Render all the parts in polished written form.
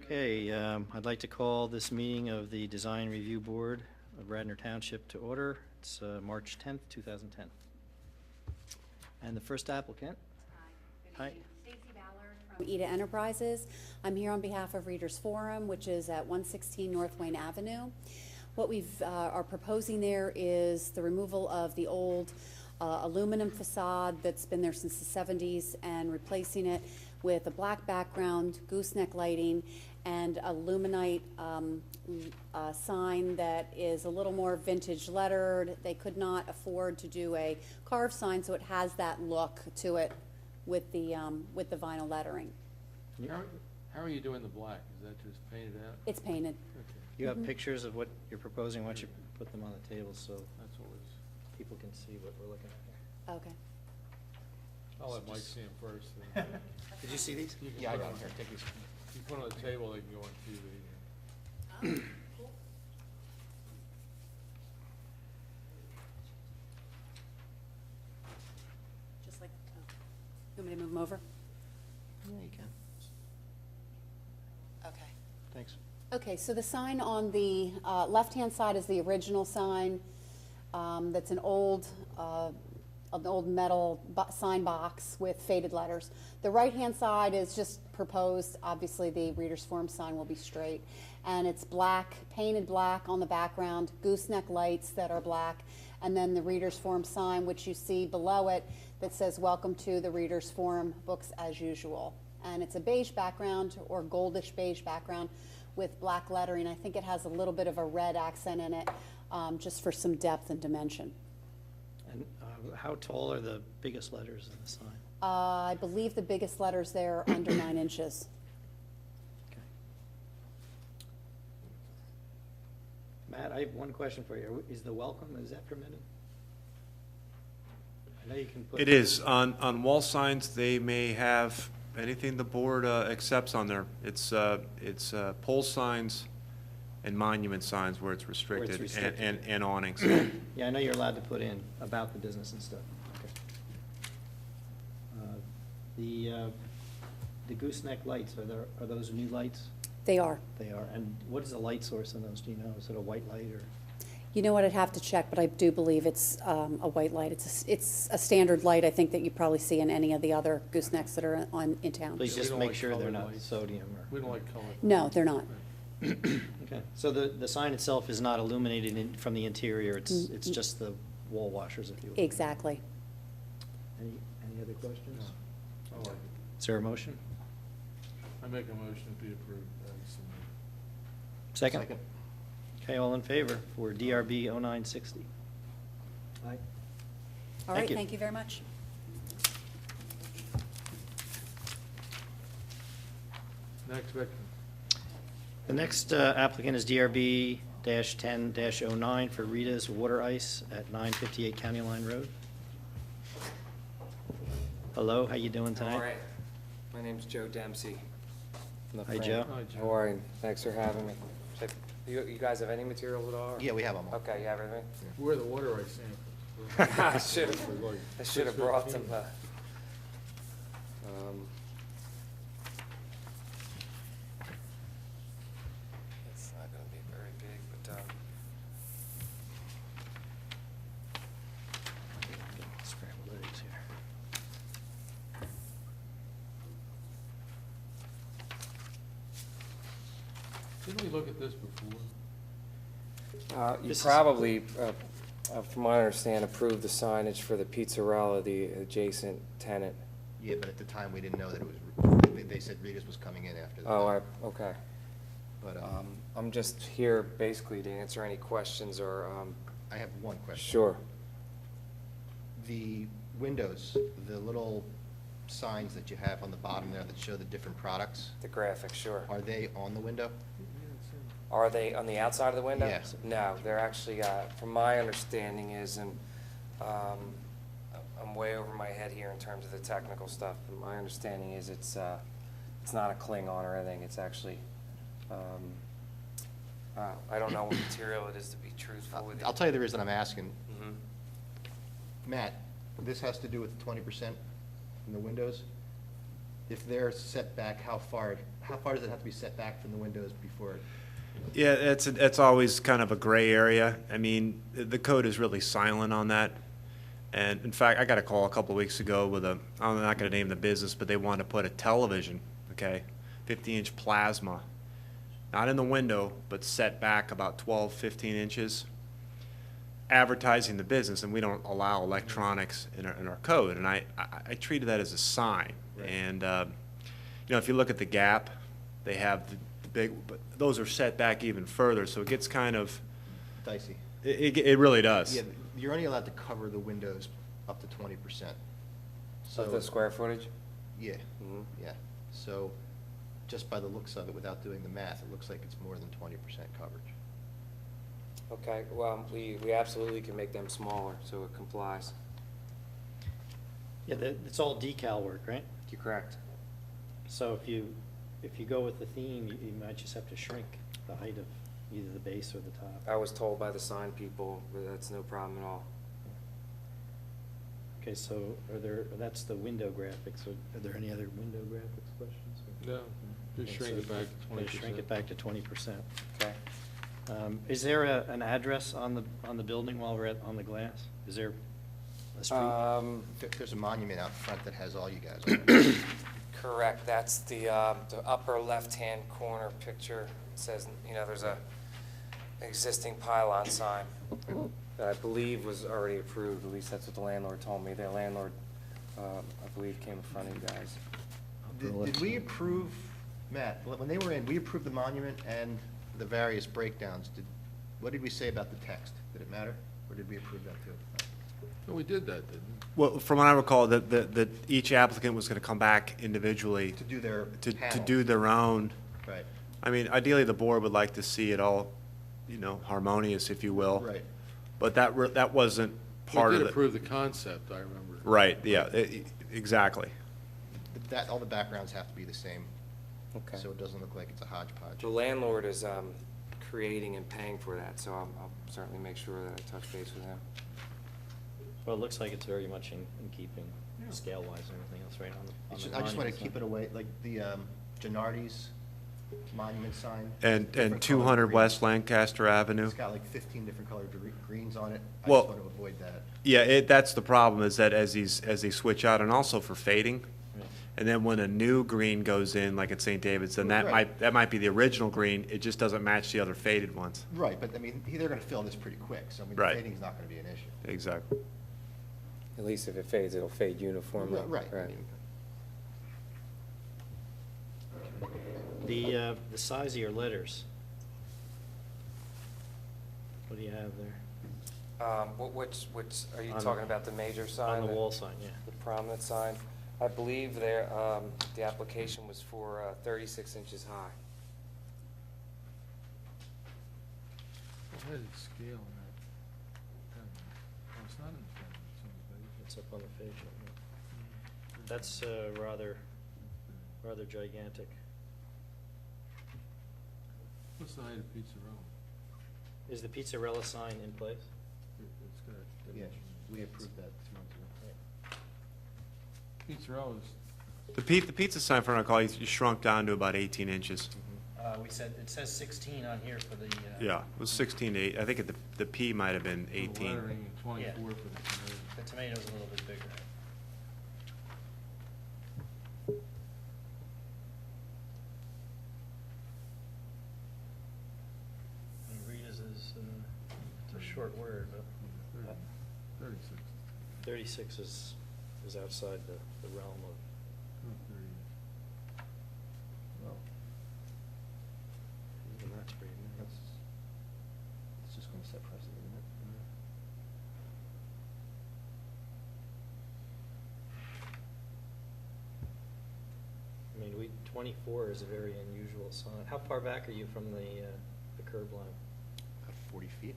Okay, I'd like to call this meeting of the Design Review Board of Radnor Township to order. It's March 10th, 2010. And the first applicant. Hi. Stacey Ballard from Eda Enterprises. I'm here on behalf of Readers Forum, which is at 116 North Wayne Avenue. What we are proposing there is the removal of the old aluminum facade that's been there since the 70s and replacing it with a black background, gooseneck lighting, and a luminite sign that is a little more vintage lettered. They could not afford to do a carved sign, so it has that look to it with the vinyl lettering. How are you doing the black? Is that just painted out? It's painted. Okay, You have pictures of what you're proposing. Why don't you put them on the table so that's always, people can see what we're looking at here. Okay. I'll let Mike see them first. Then Did you see these? you can Yeah, I put got them- them here, take these. You put them on the table, they can go on TV. Just like, you want me to move them over? Yeah, you can. Okay. Thanks. Okay, so the sign on the left-hand side is the original sign. That's an old metal sign box with faded letters. The right-hand side is just proposed. Obviously, the Reader's Forum sign will be straight. And it's black, painted black on the background, gooseneck lights that are black, and then the Reader's Forum sign, which you see below it, that says, "Welcome to the Reader's Forum, books as usual." And it's a beige background or goldish beige background with black lettering. I think it has a little bit of a red accent in it, just for some depth and dimension. And how tall are the biggest letters in the sign? I believe the biggest letters there are under 9 inches. Okay. Matt, I have one question for you. Is the welcome, is that permitted? I know you can put. It is. On wall signs, they may have anything the board accepts on there. It's pole signs and monument signs where it's restricted, restricted. and awnings. Yeah, I know you're allowed to put in about the business and stuff. Okay. The gooseneck lights, are those new lights? They are. They are. And what is the light source on those? Do you know? Is it a white light or? You know what, I'd have to check, but I do believe it's a white light. It's a standard light, I think, that you probably see in any of the other goosenecks that are in town. Please we just don't make like sure they're colored not lights. sodium or. We don't like color. No, they're not. Okay. So the sign itself is not illuminated from the interior. It's just the wall washers, if you will. Exactly. Any other questions? I like it. Is there a motion? I make a motion to be approved. Second? Okay, all in favor for DRB 0960? Aye. All Thank right, you. thank you very much. Next victim. The next applicant is DRB-10-09 for Rita's Water Ice at 958 County Line Road. Hello, how you doing tonight? All right. My name's Joe Dempsey. from the Hi, frame. Joe. Hi, Joe. How are you? Thanks for having me. You guys have any materials at all? or- Yeah, we have them. Okay, you have everything? Where are the water ice samples? I should have brought them. It's not gonna be very big, but, Scrambled eggs here. Didn't we look at this before? You This is- probably, from what I understand, approved the signage for the Pizzarella, the adjacent tenant. Yeah, but at the time, we didn't know that it was, they said Rita's was coming in after that. Oh, okay. But I'm just here basically to answer any questions or, I have one question. sure. The windows, the little signs that you have on the bottom there that show the different products, The graphic, sure. are they on the window? Are they on the outside of the window? Yes. No, they're actually, from my understanding is, and I'm way over my head here in terms of the technical stuff, but my understanding is it's not a Klingon or anything, it's actually, I don't know what material it is, to be truthful with you. I'll tell you the reason I'm asking. Mhm. Matt, this has to do with 20% in the windows? if they're set back, how far does it have to be set back from the windows before? Yeah, it's always kind of a gray area. I mean, the code is really silent on that. And in fact, I got a call a couple of weeks ago with I'm not going to name the business, but they wanted to put a television, okay, 50-inch plasma, not in the window, but set back about 12, 15 inches, advertising the business, and we don't allow electronics in our code. And I treated that as a sign. Right. And, if you look at the gap, they have the big, but those are set back even further, so it gets kind of, Dicey. it really does. Yeah, you're only allowed to cover the windows up to 20%. Of the square footage? Yeah, Mhm. yeah. So just by the looks of it, without doing the math, it looks like it's more than 20% coverage. Okay, well, we absolutely can make them smaller, so it complies. Yeah, it's all decal work, right? You're correct. So if you go with the theme, you might just have to shrink the height of either the base or the top. I was told by the sign people that that's no problem at all. Okay, so that's the window graphics. Are there any other window graphics questions? No, just Okay, shrink so it back to 20%. Shrink it back to 20%. Okay. Is there an address on the building while we're on the glass? Is there a street? There's a monument out front that has all you guys on it. Correct, that's the upper left-hand corner picture. It says, there's an existing pylon sign that I believe was already approved, at least that's what the landlord told me. Their landlord, I believe, came in front of you guys. Did we approve, Matt, when they were in, we approved the monument and the various breakdowns. What did we say about the text? Did it matter, or did we approve that too? No, we did that, didn't we? Well, from what I recall, that each applicant was going to come back individually To do their to panel. do their own. Right, I mean, ideally, the board would like to see it all, harmonious, if you will. right. But that wasn't part We of did it. approve the concept, I remember. Right, yeah, exactly. All the backgrounds have to be the same, Okay. so it doesn't look like it's a hodgepodge. The landlord is creating and paying for that, so I'll certainly make sure that I touch base with him. Well, it looks like it's very much in keeping scale-wise and everything else, right, on the I just want to monument keep side. it away, like the Gennardi's monument sign. And different 200 colored greens. West Lancaster Avenue. It's got like 15 different colored greens on it. I Well- just want to avoid that. Yeah, that's the problem, is that as they switch out, and also for fading, Yeah. and then when a new green goes in, like at St. David's, then Right. that might be the original green, it just doesn't match the other faded ones. Right, but I mean, they're going to fill this pretty quick, so I mean, Right. fading's not going to be an issue. Exactly. At least if it fades, it'll fade uniformly. Right. I mean, The size of your letters. What do you have there? Which, are you On the- talking about the major sign? On the wall sign, yeah. The prominent sign? I believe there, the application was for 36 inches high. How did it scale in that? Oh, it's not in the pen, it's on the page. It's up on the page. yeah. That's rather gigantic. What's the height of Pizza Row? Is the Pizzarella sign in place? It's got Yeah, dimensions. we approved that 2 months ago. Pizza Row is, The pizza sign, from what I recall, you shrunk down to about 18 inches. It says 16 on here for the. Yeah, it was 16 to 8. I think the P might have been the 18. lettering, 24 for the tomato. The tomato's a little bit bigger. And Rita's is, it's a short word, but 36. 36 is outside the realm of. Not 30. Well, Even that's pretty big. it's just going to set precedent, isn't it? I mean, 24 is a very unusual sign. How far back are you from the curb line? About 40 feet.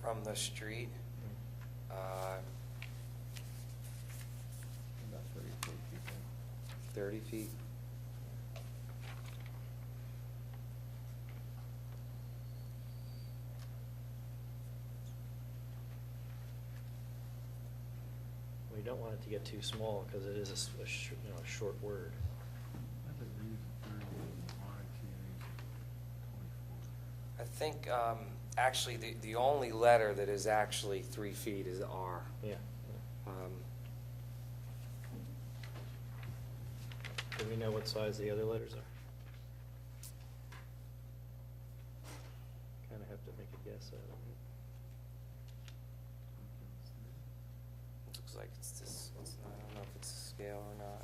From the street, About 30 or 40 feet. 30 feet. Well, You don't want it to get too small, because it is a short word. I think we use 30, I think, actually, the only letter that is actually 3 feet is the R. Yeah. Um, Do we know what size the other letters are? Kind of have to make a guess at it. Looks like it's this, I don't know if it's a scale or not.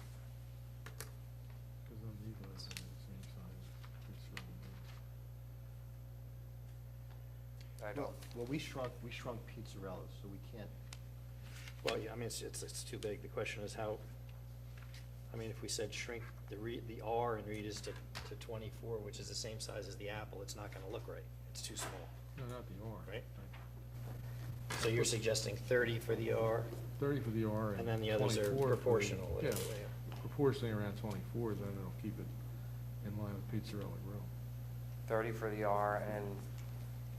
Because on these ones, they're the same size. It's really big. I don't, Well, we shrunk Pizzarella's, so we can't, Well, yeah, I mean, it's too big. The question is how, I mean, if we said shrink the R and read is to 24, which is the same size as the apple, it's not gonna look right. It's too small. No, not the R. Right. So you're suggesting 30 for the R, 30 for the R and then the others are 24 for the- proportional. Yeah, whatever they are. proportionally around 24, then it'll keep it in line with Pizzarella Grill. 30 for the R and,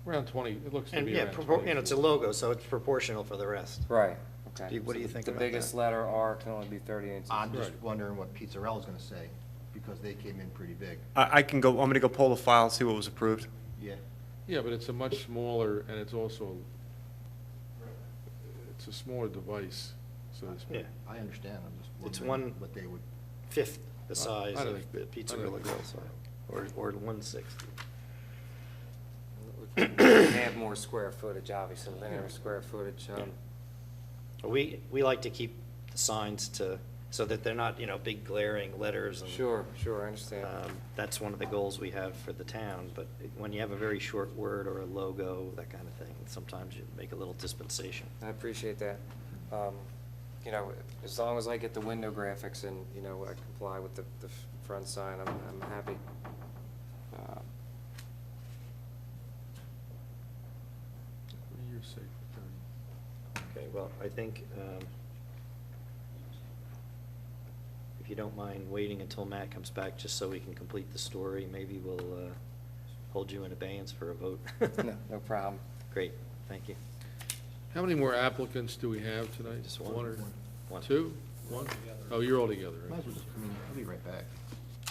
Around 20, it looks to And be yeah, around 24. it's a logo, so it's proportional for the rest. right, okay. What do you So think the about biggest that? letter R can only be 30 inches. I'm just Right. wondering what Pizzarella's gonna say, because they came in pretty big. I can go, I'm gonna go pull the file, and see what was approved. Yeah. Yeah, but it's a much smaller, and it's also, it's a smaller device, so to speak. Yeah, I understand, I'm just It's wondering one- what they would, fifth the size I don't of think- the I don't Pizzarella think Grill, so. or 1/6. They have more square footage, obviously, linear square footage. We like to keep the signs so that they're not, big glaring letters. And, Sure, I understand. That's one of the goals we have for the town, but when you have a very short word or a logo, that kind of thing, sometimes you make a little dispensation. I appreciate that. As long as I get the window graphics and, I comply with the front sign, I'm happy. You're safe with 30. Okay, well, I think, if you don't mind waiting until Matt comes back, just so we can complete the story, maybe we'll hold you in abeyance for a vote. No problem. Great, thank you. How many more applicants do we have tonight? Just one. or One. two? One? Oh, you're all together, might right? as well just, I'll be right back.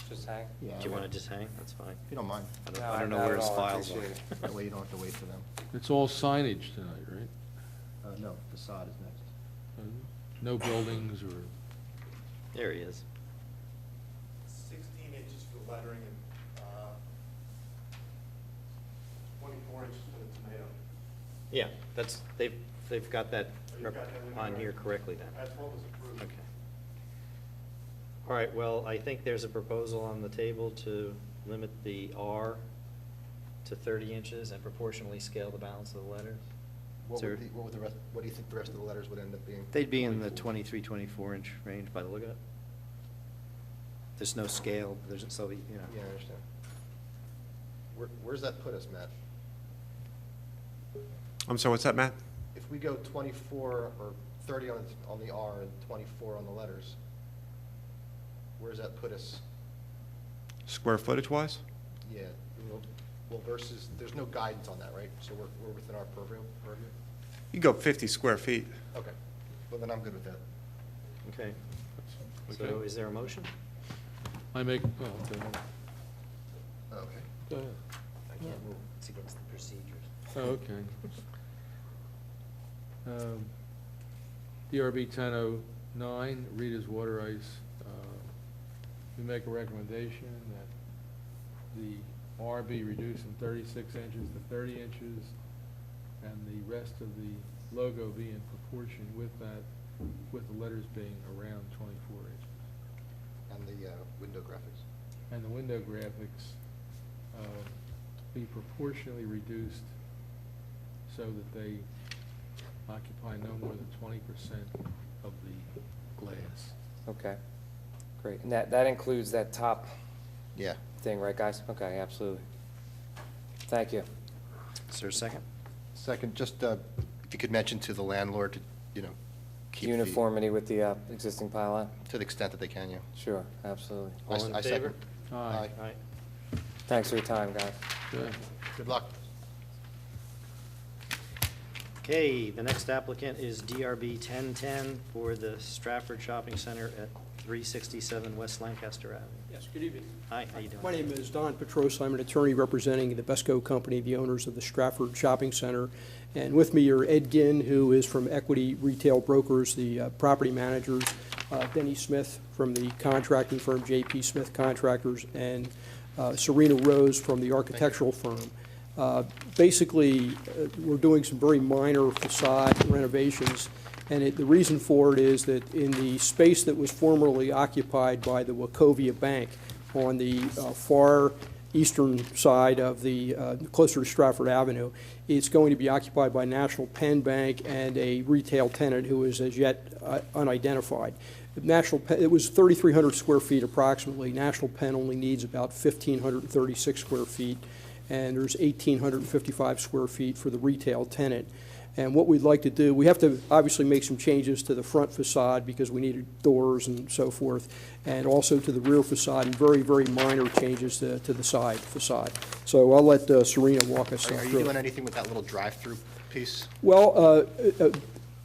Just hang? Yeah. Do you want to just hang? That's fine. If you don't mind. I No, don't know not where at his all. I files are. appreciate it. That way you don't have to wait for them. It's all signage tonight, right? No, facade is next. No buildings or, There he is. 16 inches for lettering and 24 inches for the tomato. Yeah, they've got that You've got that in on there. here correctly then. That's what was approved. Okay. All right, well, I think there's a proposal on the table to limit the R to 30 inches and proportionally scale the balance of the letters. What Sir? would the rest, what do you think the rest of the letters would end up being? They'd be in the 23, 24 inch range by the look of it. There's no scale, there's, so, Yeah, I understand. Where's that put us, Matt? I'm sorry, what's that, Matt? If we go 24 or 30 on the R and 24 on the letters, where does that put us? Square footage wise? Yeah, well versus, there's no guidance on that, right? So we're within our purview? You can go 50 square feet. Okay, well then I'm good with that. Okay, so okay. is there a motion? I make, oh, okay. Okay. Go ahead. I can't move. It's against the procedures. Oh, okay. DRB 1009, Rita's Water Ice. We make a recommendation that the R be reduced from 36 inches to 30 inches, and the rest of the logo be in proportion with that, with the letters being around 24 inches. And the window graphics. And the window graphics be proportionally reduced so that they occupy no more than 20% of the glass. Okay, great. And that includes that top Yeah. thing, right, guys? Okay, absolutely. Thank you. Is there a second? Second, just if you could mention to the landlord to, keep the. Uniformity with the existing pylon? To the extent that they can, yeah. Sure, absolutely. I All in I favor? second. Aye. Aye. Thanks for your time, guys. Good. Good luck. Okay, the next applicant is DRB 1010 for the Stratford Shopping Center at 367 West Lancaster Avenue. Yes, good evening. Hi, how you doing? My name is Don Petros. I'm an attorney representing the Besco Company, the owners of the Stratford Shopping Center. And with me are Ed Ginn, who is from Equity Retail Brokers, the property managers, Denny Smith from the contracting firm JP Smith Contractors, and Serena Rose from the architectural firm. Basically, we're doing some very minor facade renovations, and the reason for it is that in the space that was formerly occupied by the Wachovia Bank on the far eastern side of the, closer to Stratford Avenue, it's going to be occupied by National Pen Bank and a retail tenant who is as yet unidentified. It was 3,300 square feet approximately. National Pen only needs about 1,536 square feet, and there's 1,855 square feet for the retail tenant. And what we'd like to do, we have to obviously make some changes to the front facade because we needed doors and so forth, and also to the rear facade, and very, very minor changes to the side facade. So I'll let Serena walk us through Are it. you doing anything with that little drive-through piece? Well,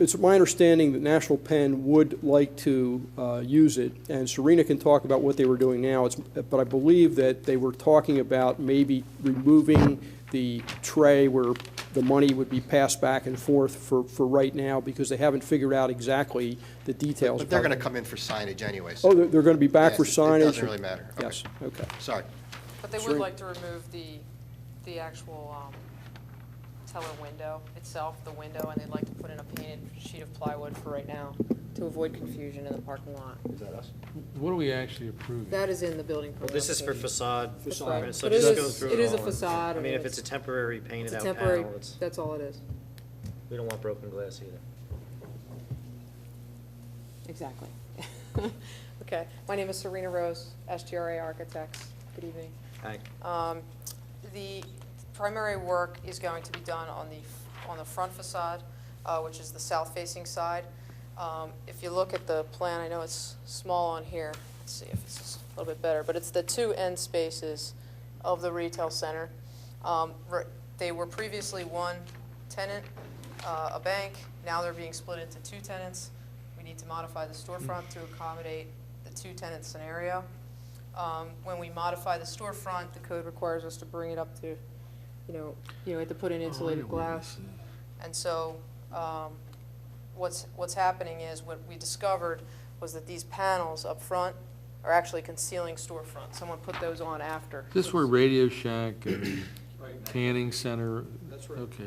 it's my understanding that National Pen would like to use it, and Serena can talk about what they were doing now, but I believe that they were talking about maybe removing the tray where the money would be passed back and forth for right now, because they haven't figured out exactly the details. But they're about going to it. come in for signage anyway. so- Oh, they're going to be back Yes, for it signage? doesn't really matter. Okay. Yes, okay. Sorry. But they Sure. would like to remove the actual teller window itself, the window, and they'd like to put in a painted sheet of plywood for right now to avoid confusion in the parking lot. Is that us? What are we actually approving? That is in the building Well, permit. this is for facade, Facade. so But it just is- go through it is a all. facade. I mean, if it's a temporary It's painted a out temporary, panel, it's, that's all it is. we don't want broken glass either. Exactly. Okay, my name is Serena Rose, SGRA Architects. Good evening. Hi. The primary work is going to be done on the front facade, which is the south-facing side. If you look at the plan, I know it's small on here. Let's see if it's a little bit better, but it's the two end spaces of the retail center. They were previously one tenant, a bank. Now they're being split into two tenants. We need to modify the storefront to accommodate the two-tenant scenario. When we modify the storefront, the code requires us to bring it up to, you have to put in insulated glass. And so what's happening is, what we discovered was that these panels up front are actually concealing storefront. Someone put those on after. Is this where Radio Shack and Tanning Center? That's right. Okay.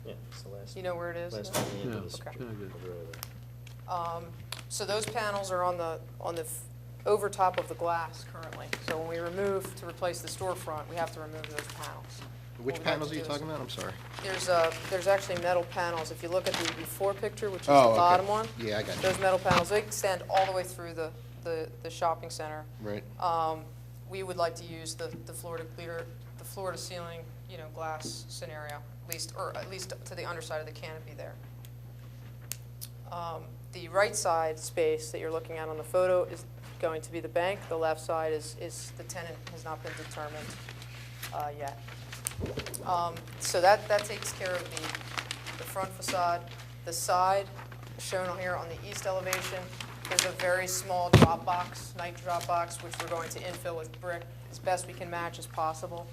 Yeah, it's the last, You know where it is? last one into Yeah. this. Okay. Yeah, good. over there. So those panels are on the over top of the glass currently. So when we remove to replace the storefront, we have to remove those panels. Which What we'd like panels to are you do is- talking about? I'm sorry. There's actually metal panels. If you look at the before picture, which is the Oh, okay. bottom one. Yeah, I got you. Those metal panels, they extend all the way through the shopping center. Right. We would like to use the floor to clear, the floor to ceiling, glass scenario, at least to the underside of the canopy there. The right side space that you're looking at on the photo is going to be the bank. The left side is the tenant has not been determined yet. So that takes care of the front facade. The side, shown here on the east elevation, there's a very small drop box, night drop box, which we're going to infill with brick as best we can match as possible.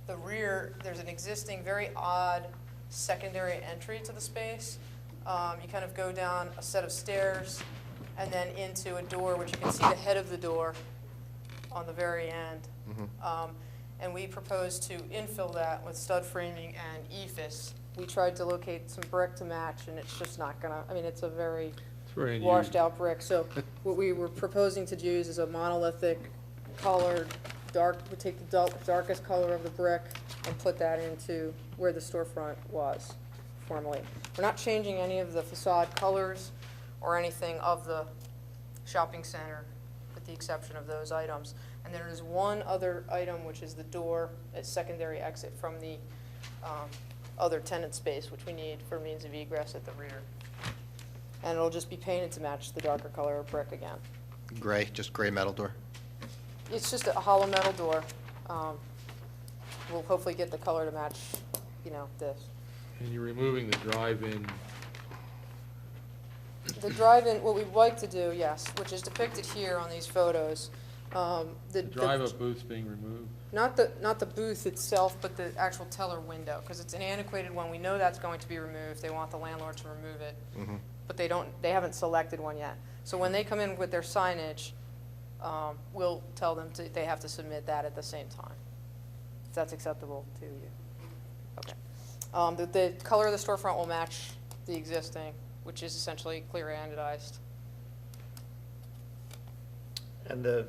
The rear, there's an existing very odd secondary entry to the space. You kind of go down a set of stairs and then into a door, which you can see the head of the door on the very end. And we propose to infill that with stud framing and ephes. We tried to locate some brick to match, and it's just not gonna, it's a very It's very washed out brick. So what we were proposing to use is a monolithic colored we take the darkest color of the brick and put that into where the storefront was formerly. We're not changing any of the facade colors or anything of the shopping center, with the exception of those items. And there is one other item, which is the door, a secondary exit from the other tenant space, which we need for means of egress at the rear. And it'll just be painted to match the darker color of brick again. Gray, just gray metal door? It's just a hollow metal door. We'll hopefully get the color to match, this. And you're removing the drive-in, The drive-in, what we'd like to do, yes, which is depicted here on these photos. the drive-up booth's being removed? Not the booth itself, but the actual teller window, because it's an antiquated one. We know that's going to be removed. They want the landlord to remove it. But they haven't selected one yet. So when they come in with their signage, we'll tell them they have to submit that at the same time, if that's acceptable to you. Okay. The color of the storefront will match the existing, which is essentially clear anodized. And the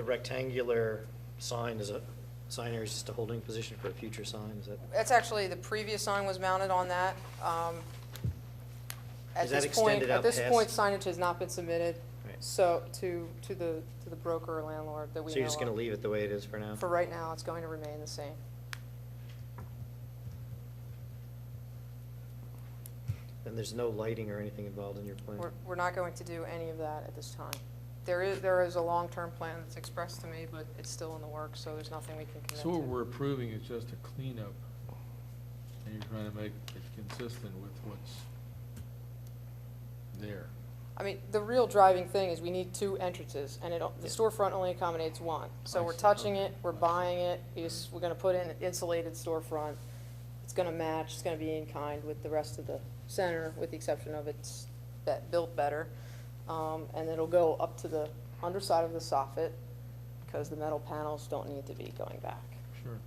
rectangular sign is area is just a holding position for a future sign, is that? That's actually, the previous sign was mounted on that. Is that extended out At this past? point, signage has not been submitted, Right. so, to the broker or landlord that we know So you're just gonna of. leave it the way it is for now? For right now, it's going to remain the same. And there's no lighting or anything involved in your plan? We're not going to do any of that at this time. There is a long-term plan that's expressed to me, but it's still in the works, so there's nothing we can commit to. So what we're approving is just a cleanup, and you're trying to make it consistent with what's there. I mean, the real driving thing is we need two entrances, and the storefront only accommodates one. So I we're see. touching it, we're buying it, we're gonna put in an insulated storefront. It's gonna match, it's gonna be in kind with the rest of the center, with the exception of it's built better. And it'll go up to the underside of the soffit, because the metal panels don't need to be going back. Sure.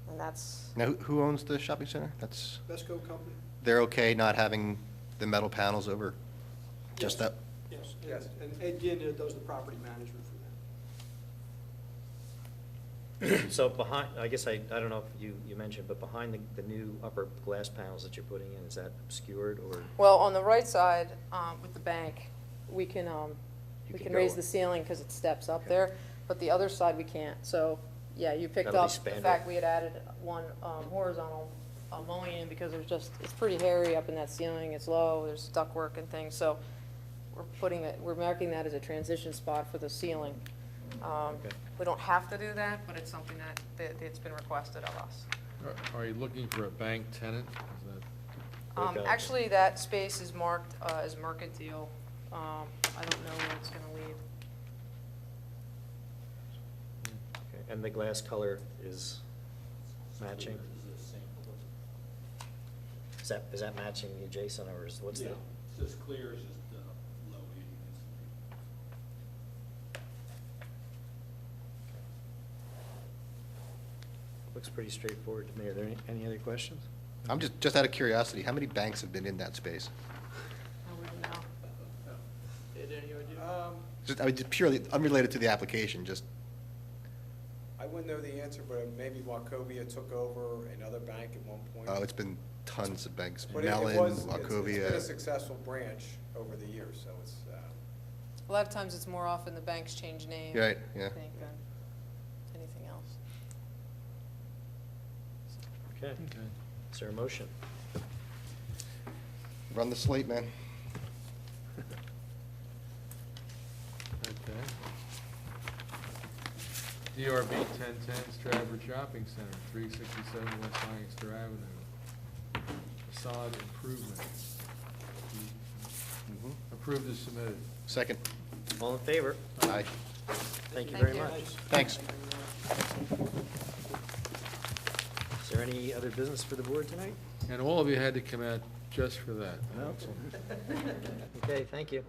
And that's, Now, who owns the shopping center? That's, Besco Company? they're okay not having the metal panels over just Yes. that? Yes, and Ed Ginn does the property management for that. So behind, I guess I don't know if you mentioned, but behind the new upper glass panels that you're putting in, is that obscured or? well, on the right side, with the bank, we can can raise go- the ceiling because it steps up Okay. there, but the other side we can't. So, yeah, you picked That'll be up the spandrel. fact we had added one horizontal mullion because it's pretty hairy up in that ceiling, it's low, there's ductwork and things, so we're marking that as a transition spot for the ceiling. Okay. We don't have to do that, but it's something it's been requested of us. Are you looking for a bank tenant? Is that? Okay. Actually, that space is marked as mercantile. I don't know where it's gonna lead. Okay. And the glass color is matching? Is that matching the adjacent, or what's the? It's as clear as just low heating. Looks pretty straightforward to me. Are there any other questions? I'm just out of curiosity, how many banks have been in that space? I wouldn't know. Just, I mean, just purely unrelated to the application, just, I wouldn't know the answer, but maybe Wachovia took over another bank at one point. oh, it's been tons of banks, But Mellon, it's been a Wachovia. successful branch over the years, so it's, A lot of times it's more often the banks change name. Right, yeah. I think, than anything else. Okay. Okay. Is there a motion? Run the slate, man. Okay. DRB 1010 Stratford Shopping Center, 367 West Lancaster Avenue. Facade improvement. Approved as submitted. Second. All in favor? Aye. Thank you Thank very you. much. Thanks. Is there any other business for the board tonight? And all of you had to come out just for that. No. Okay, thank you.